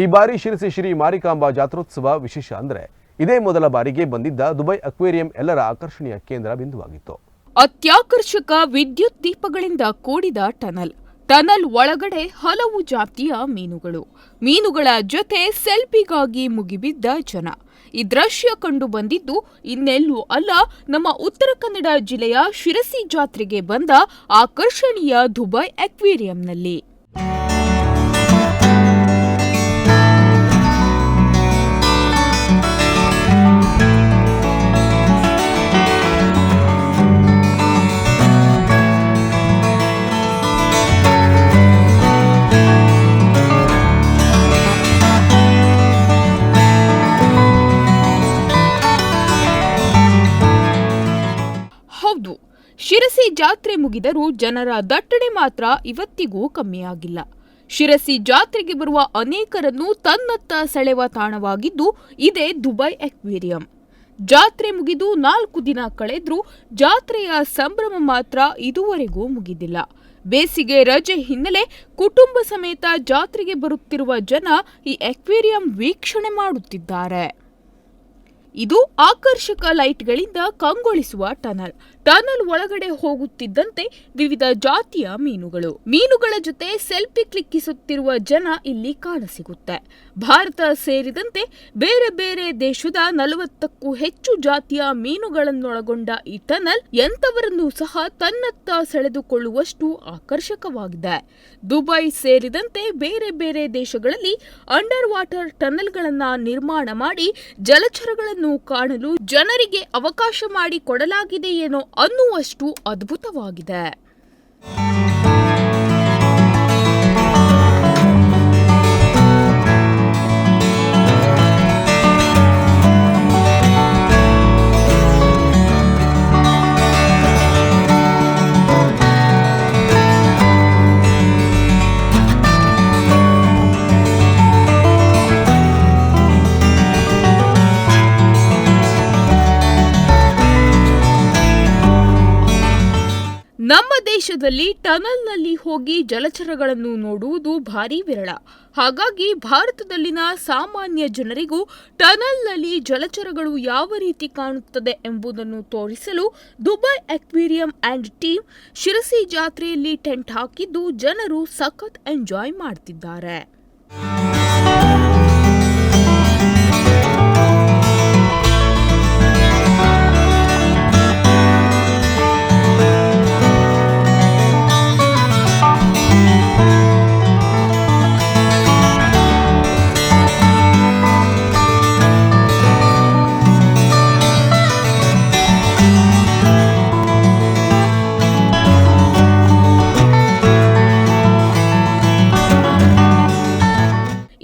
ಈ ಬಾರಿ ಶಿರಸಿ ಶ್ರೀ ಮಾರಿಕಾಂಬಾ ಜಾತ್ರೋತ್ಸವ ವಿಶೇಷ ಅಂದ್ರೆ ಇದೇ ಮೊದಲ ಬಾರಿಗೆ ಬಂದಿದ್ದ ದುಬೈ ಅಕ್ವೇರಿಯಂ ಎಲ್ಲರ ಆಕರ್ಷಣೆಯ ಕೇಂದ್ರ ಬಿಂದುವಾಗಿತ್ತು. ಅತ್ಯಾಕರ್ಷಕ ವಿದ್ಯುತ್ ದೀಪಗಳಿಂದ ಕೂಡಿದ ಟನಲ್ ಒಳಗಡೆ ಹಲವು ಜಾತಿಯ ಮೀನುಗಳ ಜೊತೆ ಸೆಲ್ಫಿಗಾಗಿ ಮುಗಿಬಿದ್ದ ಜನ. ಈ ದೃಶ್ಯ ಕಂಡು ಬಂದಿದ್ದು ಇನ್ನೆಲ್ಲೂ ಅಲ್ಲ, ನಮ್ಮ ಉತ್ತರ ಕನ್ನಡ ಜಿಲ್ಲೆಯ ಶಿರಸಿ ಜಾತ್ರೆಗೆ ಬಂದ ಆಕರ್ಷಣೀಯ ದುಬೈ ಅಕ್ವೇರಿಯಂನಲ್ಲಿ. ಹೌದು, ಶಿರಸಿ ಜಾತ್ರೆ ಮುಗಿದರೂ ಜನರ ದಟ್ಟಣೆ ಮಾತ್ರ ಇವತ್ತಿಗೂ ಕಮ್ಮಿಯಾಗಿಲ್ಲ. ಶಿರಸಿ ಜಾತ್ರೆಗೆ ಬರುವ ಅನೇಕರನ್ನು ತನ್ನತ್ತ ಸೆಳೆವ ತಾಣವಾಗಿದ್ದು ಇದೇ ದುಬೈ ಅಕ್ವೇರಿಯಂ. ಜಾತ್ರೆ ಮುಗಿದು 4 ದಿನ ಕಳೆದ್ರೂ ಜಾತ್ರೆಯ ಸಂಭ್ರಮ ಮಾತ್ರ ಇದುವರೆಗೂ ಮುಗಿದಿಲ್ಲ. ಬೇಸಿಗೆ ರಜೆ ಹಿನ್ನೆಲೆ ಕುಟುಂಬ ಸಮೇತ ಜಾತ್ರೆಗೆ ಬರುತ್ತಿರುವ ಜನ ಈ ಅಕ್ವೇರಿಯಂ ವೀಕ್ಷಣೆ ಮಾಡುತ್ತಿದ್ದಾರೆ. ಇದು ಆಕರ್ಷಕ ಲೈಟ್ಗಳಿಂದ ಕಂಗೊಳಿಸುವ ಟನಲ್ ಒಳಗಡೆ ಹೋಗುತ್ತಿದ್ದಂತೆ ವಿವಿಧ ಜಾತಿಯ ಮೀನುಗಳ ಜೊತೆ ಸೆಲ್ಫಿ ಕ್ಲಿಕ್ಕಿಸುತ್ತಿರುವ ಜನ ಇಲ್ಲಿ ಕಾಣಸಿಗುತ್ತೆ. ಭಾರತ ಸೇರಿದಂತೆ ಬೇರೆ ಬೇರೆ ದೇಶದ 40ಕ್ಕೂ ಹೆಚ್ಚು ಜಾತಿಯ ಮೀನುಗಳನ್ನೊಳಗೊಂಡ ಈ ಟನಲ್ ಎಂಥವರನ್ನೂ ಸಹ ತನ್ನತ್ತ ಸೆಳೆದುಕೊಳ್ಳುವಷ್ಟು ಆಕರ್ಷಕವಾಗಿದೆ. ದುಬೈ ಸೇರಿದಂತೆ ಬೇರೆ ಬೇರೆ ದೇಶಗಳಲ್ಲಿ ಅಂಡರ್ ವಾಟರ್ ಟನಲ್ಗಳನ್ನು ನಿರ್ಮಾಣ ಮಾಡಿ ಜಲಚರಗಳನ್ನು ಕಾಣಲು ಜನರಿಗೆ ಅವಕಾಶ ಮಾಡಿ ಕೊಡಲಾಗಿದೆಯೇನೋ ಅನ್ನುವಷ್ಟು ಅದ್ಭುತವಾಗಿದೆ. ನಮ್ಮ ದೇಶದಲ್ಲಿ ಟನಲ್ನಲ್ಲಿ ಹೋಗಿ ಜಲಚರಗಳನ್ನು ನೋಡುವುದು ಭಾರಿ ವಿರಳ. ಹಾಗಾಗಿ ಭಾರತದಲ್ಲಿನ ಸಾಮಾನ್ಯ ಜನರಿಗೂ ಟನಲ್ನಲ್ಲಿ ಜಲಚರಗಳು ಯಾವ ರೀತಿ ಕಾಣುತ್ತದೆ ಎಂಬುದನ್ನು ತೋರಿಸಲು Dubai aquarium and team Sirsi ಜಾತ್ರೆಯಲ್ಲಿ ಟೆಂಟ್ ಹಾಕಿದ್ದು ಜನರು ಸಖತ್ ಎಂಜಾಯ್ ಮಾಡ್ತಿದ್ದಾರೆ.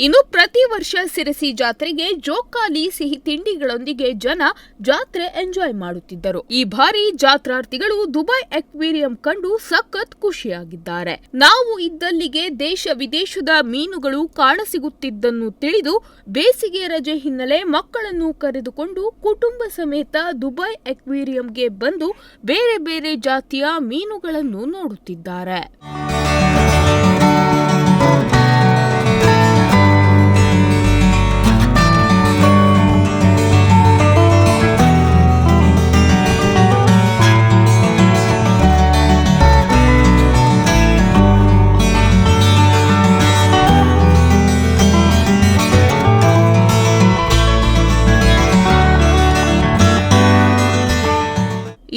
ಇನ್ನು ಪ್ರತಿ ವರ್ಷ ಶಿರಸಿ ಜಾತ್ರೆಗೆ ಜೋಕಾಲಿ ಸಿಹಿ ತಿಂಡಿಗಳೊಂದಿಗೆ ಜನ ಜಾತ್ರೆ ಎಂಜಾಯ್ ಮಾಡುತ್ತಿದ್ದರು. ಈ ಬಾರಿ ಜಾತ್ರಾರ್ಥಿಗಳು ದುಬೈ ಅಕ್ವೇರಿಯಂ ಕಂಡು ಸಖತ್ ಖುಷಿಯಾಗಿದ್ದಾರೆ. ನಾವು ಇದ್ದಲ್ಲಿಗೆ ದೇಶ ವಿದೇಶದ ಮೀನುಗಳು ಕಾಣಸಿಗುತ್ತಿದ್ದನ್ನು ತಿಳಿದು ಬೇಸಿಗೆ ರಜೆ ಹಿನ್ನೆಲೆ ಮಕ್ಕಳನ್ನು ಕರೆದುಕೊಂಡು ಕುಟುಂಬ ಸಮೇತ ದುಬೈ ಅಕ್ವೇರಿಯಂಗೆ ಬಂದು ಬೇರೆ ಬೇರೆ ಜಾತಿಯ ಮೀನುಗಳನ್ನು ನೋಡುತ್ತಿದ್ದಾರೆ.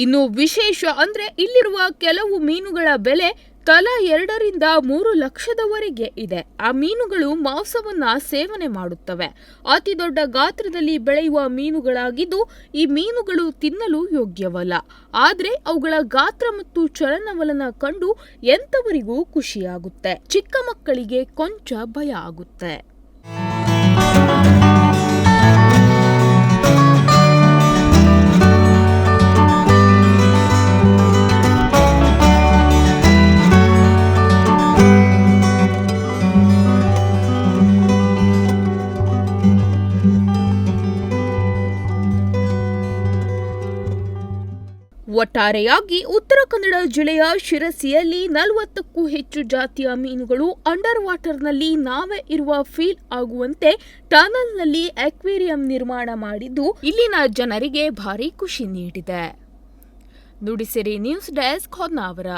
ಇನ್ನು ವಿಶೇಷ ಅಂದ್ರೆ ಇಲ್ಲಿರುವ ಕೆಲವು ಮೀನುಗಳ ಬೆಲೆ ತಲಾ 2 ರಿಂದ 3 ಲಕ್ಷದವರೆಗೆ ಇದೆ. ಆ ಮೀನುಗಳು ಮಾಂಸವನ್ನ ಸೇವನೆ ಮಾಡುತ್ತವೆ. ಅತಿ ದೊಡ್ಡ ಗಾತ್ರದಲ್ಲಿ ಬೆಳೆಯುವ ಮೀನುಗಳಾಗಿದ್ದು ಈ ಮೀನುಗಳು ತಿನ್ನಲು ಯೋಗ್ಯವಲ್ಲ. ಆದ್ರೆ ಅವುಗಳ ಗಾತ್ರ ಮತ್ತು ಚಲನವಲನ ಕಂಡು ಎಂಥವರಿಗೂ ಖುಷಿಯಾಗುತ್ತೆ. ಚಿಕ್ಕ ಮಕ್ಕಳಿಗೆ ಕೊಂಚ ಭಯ ಆಗುತ್ತೆ. ಒಟ್ಟಾರೆಯಾಗಿ ಉತ್ತರ ಕನ್ನಡ ಜಿಲ್ಲೆಯ ಶಿರಸಿಯಲ್ಲಿ 40ಕ್ಕೂ ಹೆಚ್ಚು ಜಾತಿಯ ಮೀನುಗಳು ಅಂಡರ್ ವಾಟರ್ನಲ್ಲಿ ನಾವೇ ಇರುವ ಫೀಲ್ ಆಗುವಂತೆ ಟನಲ್ನಲ್ಲಿ ಅಕ್ವೇರಿಯಂ ನಿರ್ಮಾಣ ಮಾಡಿದ್ದು ಇಲ್ಲಿನ ಜನರಿಗೆ ಭಾರಿ ಖುಷಿ ನೀಡಿದೆ. Nudisiri news desk Honnavar.